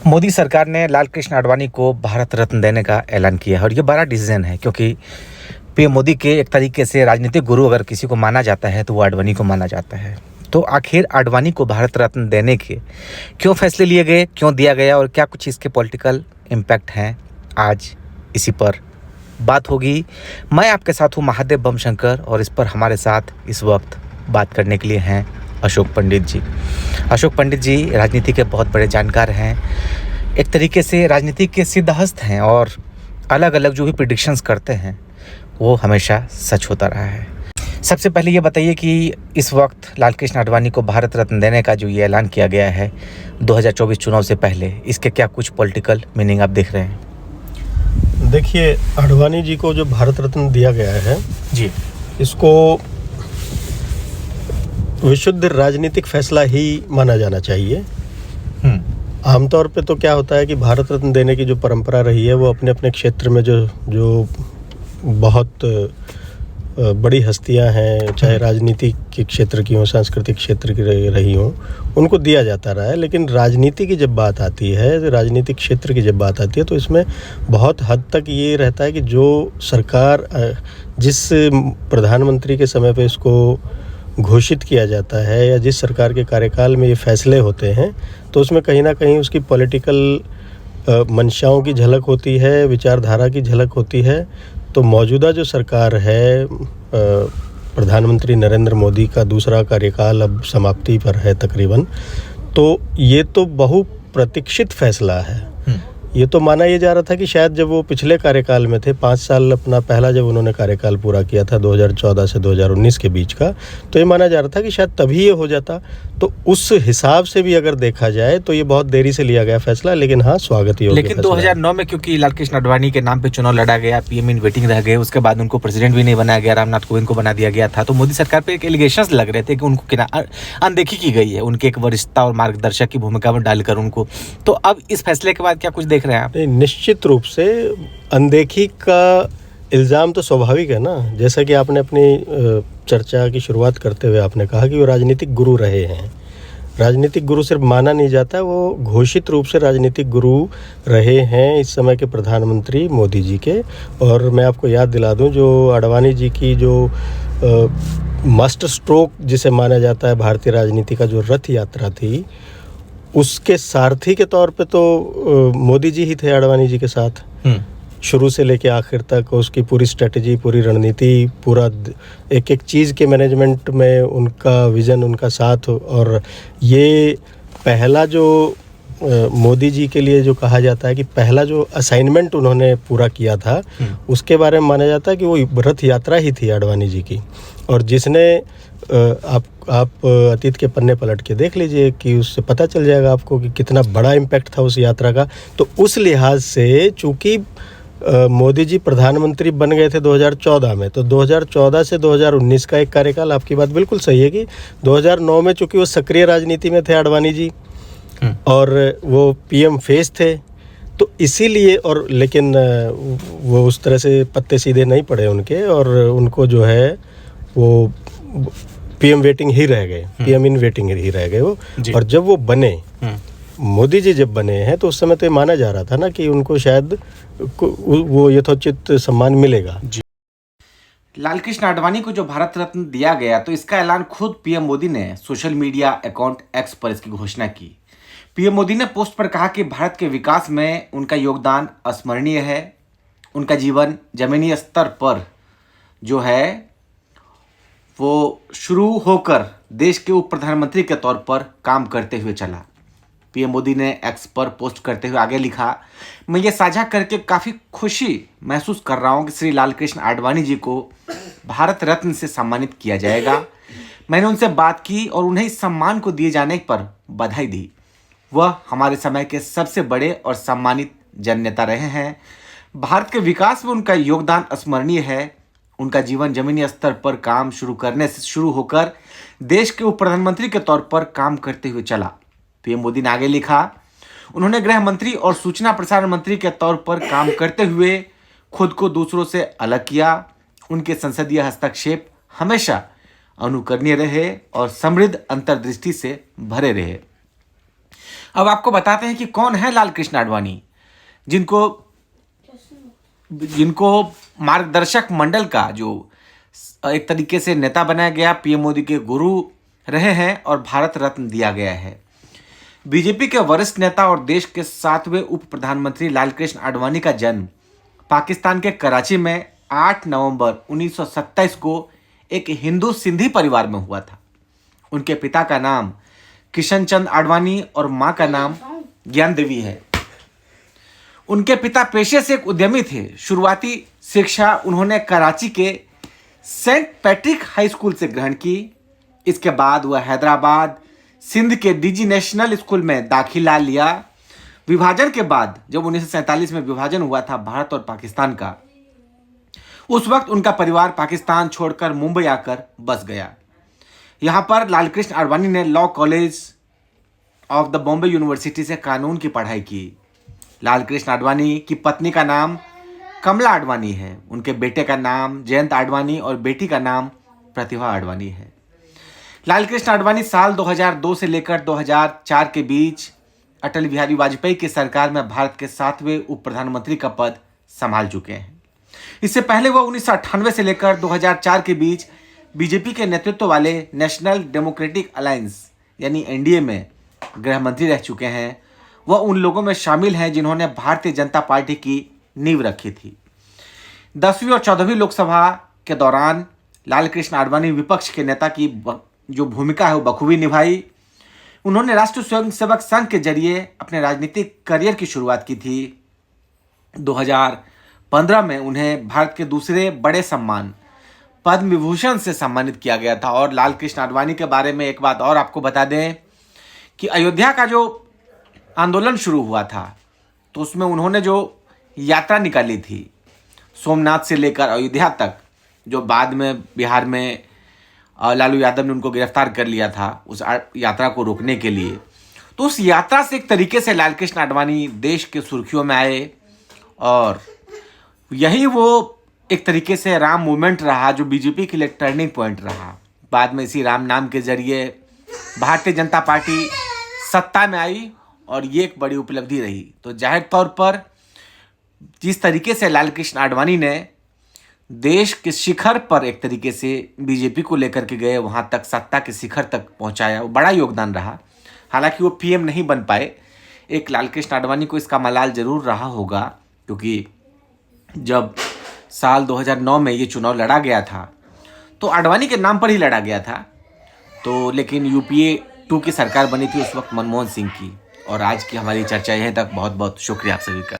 मोदी सरकार ने लाल कृष्ण आडवाणी को भारत रत्न देने का ऐलान किया है और ये बड़ा डिसीजन है, क्योंकि पीएम मोदी के एक तरीके से राजनीतिक गुरु अगर किसी को माना जाता है तो वो आडवाणी को माना जाता है। तो आखिर आडवाणी को भारत रत्न देने के क्यों फैसले लिए गए, क्यों दिया गया और क्या कुछ इसके पॉलिटिकल इम्पैक्ट हैं, आज इसी पर बात होगी। मैं आपके साथ हूँ महादेव बमशंकर और इस पर हमारे साथ इस वक्त बात करने के लिए हैं अशोक पंडित जी। अशोक पंडित जी राजनीति के बहुत बड़े जानकार हैं, एक तरीके से राजनीति के सिद्धहस्त हैं और अलग अलग जो भी प्रिडिक्शंस करते हैं वो हमेशा सच होता रहा है। सबसे पहले ये बताइए कि इस वक्त लाल कृष्ण आडवाणी को भारत रत्न देने का जो ये ऐलान किया गया है 2024 चुनाव से पहले, इसके क्या कुछ पॉलिटिकल मीनिंग आप देख रहे हैं? देखिए, आडवाणी जी को जो भारत रत्न दिया गया है जी, इसको विशुद्ध राजनीतिक फैसला ही माना जाना चाहिए। आमतौर पे तो क्या होता है कि भारत रत्न देने की जो परंपरा रही है वो अपने अपने क्षेत्र में जो बहुत बड़ी हस्तियां हैं, चाहे राजनीति के क्षेत्र की हों, सांस्कृतिक क्षेत्र की रही हों, उनको दिया जाता रहा है। लेकिन राजनीति की जब बात आती है, राजनीतिक क्षेत्र की जब बात आती है, तो इसमें बहुत हद तक ये रहता है कि जो सरकार जिस प्रधानमंत्री के समय पे इसको घोषित किया जाता है या जिस सरकार के कार्यकाल में ये फैसले होते हैं, तो उसमें कहीं ना कहीं उसकी पॉलिटिकल मंशाओं की झलक होती है, विचारधारा की झलक होती है। तो मौजूदा जो सरकार है, प्रधानमंत्री नरेंद्र मोदी का दूसरा कार्यकाल अब समाप्ति पर है तकरीबन, तो ये तो बहुप्रतीक्षित फैसला है। ये तो माना ये जा रहा था कि शायद जब वो पिछले कार्यकाल में थे, 5 साल अपना पहला जब उन्होंने कार्यकाल पूरा किया था 2014 से 2019 के बीच का, तो ये माना जा रहा था कि शायद तभी ये हो जाता। तो उस हिसाब से भी अगर देखा जाए तो ये बहुत देरी से लिया गया फैसला, लेकिन हाँ, स्वागत योग्य। लेकिन 2009 में क्योंकि लाल कृष्ण आडवाणी के नाम पे चुनाव लड़ा गया, पीएम इन वेटिंग रह गए, उसके बाद उनको प्रेसिडेंट भी नहीं बनाया गया, रामनाथ कोविंद को बना दिया गया था, तो मोदी सरकार पे एक एलिगेशंस लग रहे थे कि उनको अनदेखी की गई है, उनके एक वरिष्ठता और मार्गदर्शक की भूमिका में डालकर उनको। तो अब इस फैसले के बाद क्या कुछ देख रहे हैं आप? निश्चित रूप से अनदेखी का इल्ज़ाम तो स्वाभाविक है ना। जैसा कि आपने अपनी चर्चा की शुरुआत करते हुए आपने कहा कि वो राजनीतिक गुरु रहे हैं। राजनीतिक गुरु सिर्फ माना नहीं जाता, वो घोषित रूप से राजनीतिक गुरु रहे हैं इस समय के प्रधानमंत्री मोदी जी के। और मैं आपको याद दिला दूं, जो आडवाणी जी की जो मास्टर स्ट्रोक जिसे माना जाता है भारतीय राजनीति का, जो रथ यात्रा थी, उसके सारथी के तौर पे तो मोदी जी ही थे आडवाणी जी के साथ, शुरू से लेके आखिर तक। उसकी पूरी स्ट्रेटजी, पूरी रणनीति, पूरा एक एक चीज़ के मैनेजमेंट में उनका विज़न, उनका साथ। और ये पहला जो मोदी जी के लिए जो कहा जाता है कि पहला जो असाइनमेंट उन्होंने पूरा किया था, उसके बारे में माना जाता है कि वो रथ यात्रा ही थी आडवाणी जी की। और जिसने आप अतीत के पन्ने पलट के देख लीजिए कि उससे पता चल जाएगा आपको कि कितना बड़ा इम्पैक्ट था उस यात्रा का। तो उस लिहाज से चूँकि मोदी जी प्रधानमंत्री बन गए थे 2014 में, तो 2014 से 2019 का एक कार्यकाल, आपकी बात बिल्कुल सही है कि 2009 में चूँकि वो सक्रिय राजनीति में थे आडवाणी जी और वो पीएम फेस थे, तो इसीलिए। और लेकिन वो उस तरह से पत्ते सीधे नहीं पड़े उनके, और उनको जो है वो पीएम वेटिंग ही रह गए, पीएम इन वेटिंग ही रह गए वो। और जब वो बने, मोदी जी जब बने हैं, तो उस समय तो ये माना जा रहा था ना कि उनको शायद वो यथोचित सम्मान मिलेगा। लाल कृष्ण आडवाणी को जो भारत रत्न दिया गया, तो इसका ऐलान खुद पीएम मोदी ने सोशल मीडिया अकाउंट एक्स पर इसकी घोषणा की। पीएम मोदी ने पोस्ट पर कहा कि भारत के विकास में उनका योगदान अस्मरणीय है। उनका जीवन जमीनी स्तर पर जो है वो शुरू होकर देश के उप प्रधानमंत्री के तौर पर काम करते हुए चला। पीएम मोदी ने एक्स पर पोस्ट करते हुए आगे लिखा, मैं ये साझा करके काफ़ी खुशी महसूस कर रहा हूँ कि श्री लाल कृष्ण आडवाणी जी को भारत रत्न से सम्मानित किया जाएगा। मैंने उनसे बात की और उन्हें इस सम्मान को दिए जाने पर बधाई दी। वह हमारे समय के सबसे बड़े और सम्मानित जननेता रहे हैं। भारत के विकास में उनका योगदान अस्मरणीय है। उनका जीवन जमीनी स्तर पर काम शुरू करने से शुरू होकर देश के उप प्रधानमंत्री के तौर पर काम करते हुए चला। पीएम मोदी ने आगे लिखा, उन्होंने गृह मंत्री और सूचना प्रसारण मंत्री के तौर पर काम करते हुए खुद को दूसरों से अलग किया। उनके संसदीय हस्तक्षेप हमेशा अनुकरणीय रहे और समृद्ध अंतर्दृष्टि से भरे रहे। अब आपको बताते हैं कि कौन है लाल कृष्ण आडवाणी, जिनको मार्गदर्शक मंडल का जो एक तरीके से नेता बनाया गया, पीएम मोदी के गुरु रहे हैं और भारत रत्न दिया गया है। बीजेपी के वरिष्ठ नेता और देश के 7वें उप प्रधानमंत्री लालकृष्ण आडवाणी का जन्म पाकिस्तान के कराची में 8 नवंबर 1927 को एक हिंदू सिंधी परिवार में हुआ था। उनके पिता का नाम किशन चंद आडवाणी और मां का नाम ज्ञान देवी है। उनके पिता पेशे से एक उद्यमी थे। शुरुआती शिक्षा उन्होंने कराची के सेंट पैट्रिक हाई स्कूल से ग्रहण की। इसके बाद वह हैदराबाद सिंध के डीजी नेशनल स्कूल में दाखिला लिया। विभाजन के बाद जब 1947 में विभाजन हुआ था भारत और पाकिस्तान का, उस वक्त उनका परिवार पाकिस्तान छोड़कर मुंबई आकर बस गया। यहां पर लालकृष्ण आडवाणी ने law college of the Bombay university से कानून की पढ़ाई की। लालकृष्ण आडवाणी की पत्नी का नाम कमला आडवाणी है। उनके बेटे का नाम जयंत आडवाणी और बेटी का नाम प्रतिभा आडवाणी है। लालकृष्ण आडवाणी साल 2002 से लेकर 2004 के बीच अटल बिहारी वाजपेयी की सरकार में भारत के 7वें उप प्रधानमंत्री का पद संभाल चुके हैं। इससे पहले वह 1998 से लेकर 2004 के बीच बीजेपी के नेतृत्व वाले नेशनल डेमोक्रेटिक अलायंस यानी एनडीए में गृह मंत्री रह चुके हैं। वह उन लोगों में शामिल हैं जिन्होंने भारतीय जनता पार्टी की नींव रखी थी। 10वीं और 14वीं लोकसभा के दौरान लालकृष्ण आडवाणी विपक्ष के नेता की जो भूमिका है वो बखूबी निभाई। उन्होंने राष्ट्रीय स्वयंसेवक संघ के जरिए अपने राजनीतिक करियर की शुरुआत की थी। 2015 में उन्हें भारत के दूसरे बड़े सम्मान पद्म विभूषण से सम्मानित किया गया था। और लालकृष्ण आडवाणी के बारे में एक बात और आपको बता दें कि अयोध्या का जो आंदोलन शुरू हुआ था तो उसमें उन्होंने जो यात्रा निकाली थी सोमनाथ से लेकर अयोध्या तक, जो बाद में बिहार में लालू यादव ने उनको गिरफ्तार कर लिया था उस यात्रा को रोकने के लिए, तो उस यात्रा से एक तरीके से लालकृष्ण आडवाणी देश के सुर्खियों में आए। और यही वो एक तरीके से राम मूवमेंट रहा जो बीजेपी के लिए टर्निंग पॉइंट रहा। बाद में इसी राम नाम के जरिए भारतीय जनता पार्टी सत्ता में आई और ये एक बड़ी उपलब्धि रही। तो जाहिर तौर पर जिस तरीके से लालकृष्ण आडवाणी ने देश के शिखर पर एक तरीके से बीजेपी को लेकर के गए, वहाँ तक सत्ता के शिखर तक पहुँचाया, वो बड़ा योगदान रहा। हालांकि वो पीएम नहीं बन पाए, एक लालकृष्ण आडवाणी को इसका मलाल जरूर रहा होगा, क्योंकि जब साल 2009 में ये चुनाव लड़ा गया था तो आडवाणी के नाम पर ही लड़ा गया था। तो लेकिन यूपीए 2 की सरकार बनी थी उस वक्त मनमोहन सिंह की। और आज की हमारी चर्चा यहीं तक। बहुत बहुत शुक्रिया आप सभी का।